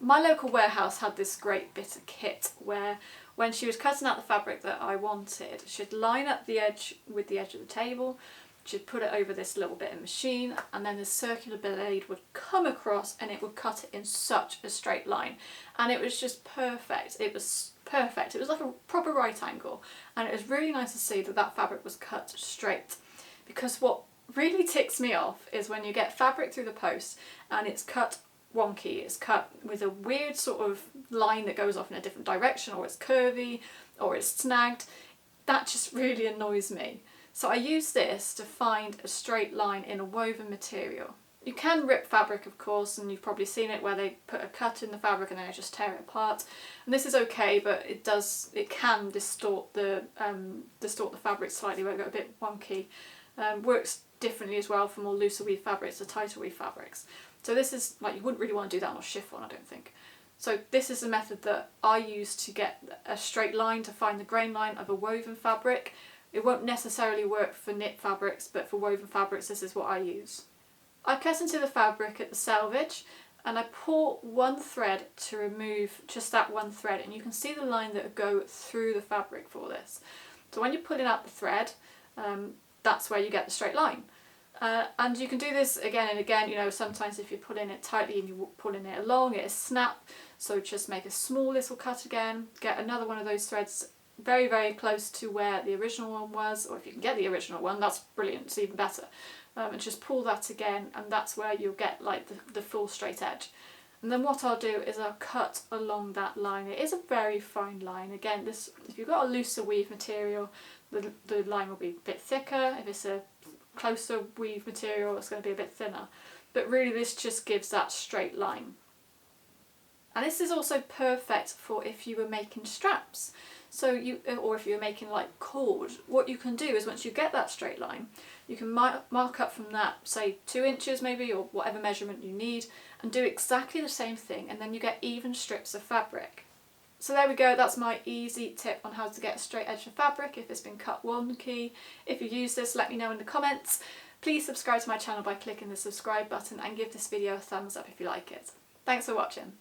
My local warehouse had this great bit of kit where when she was cutting out the fabric that I wanted, she'd line up the edge with the edge of the table, she'd put it over this little bit of machine, and then the circular blade would come across and it would cut it in such a straight line. And it was just perfect. It was perfect. It was like a proper right angle, and it was really nice to see that that fabric was cut straight. Because what really ticks me off is when you get fabric through the post and it's cut wonky, it's cut with a weird sort of line that goes off in a different direction, or it's curvy, or it's snagged. That just really annoys me. So I use this to find a straight line in a woven material. You can rip fabric, of course, and you've probably seen it where they put a cut in the fabric and then they just tear it apart. And this is okay, but it can distort the fabric slightly, where it got a bit wonky. Works differently as well for more looser weave fabrics to tighter weave fabrics. So this is, like, you wouldn't really want to do that on a chiffon, I don't think. So this is the method that I use to get a straight line, to find the grain line of a woven fabric. It won't necessarily work for knit fabrics, but for woven fabrics this is what I use. I cut into the fabric at the selvage and I pull one thread to remove just that one thread, and you can see the line that would go through the fabric for this. So when you're pulling out the thread, that's where you get the straight line. And you can do this again and again. You know, sometimes if you're pulling it tightly and you're pulling it along, it'll snap. So just make a small little cut again, get another one of those threads very, very close to where the original one was, or if you can get the original one, that's brilliant, it's even better. And just pull that again, and that's where you'll get like the full straight edge. And then what I'll do is I'll cut along that line. It is a very fine line. Again, this, if you've got a looser weave material, the line will be a bit thicker. If it's a closer weave material, it's going to be a bit thinner. But really this just gives that straight line. And this is also perfect for if you were making straps. So or if you're making like cord, what you can do is once you get that straight line, you can mark up from that, say 2 inches maybe, or whatever measurement you need, and do exactly the same thing, and then you get even strips of fabric. So there we go, that's my easy tip on how to get a straight edge of fabric if it's been cut wonky. If you use this, let me know in the comments. Please subscribe to my channel by clicking the subscribe button and give this video a thumbs up if you like it. Thanks for watching.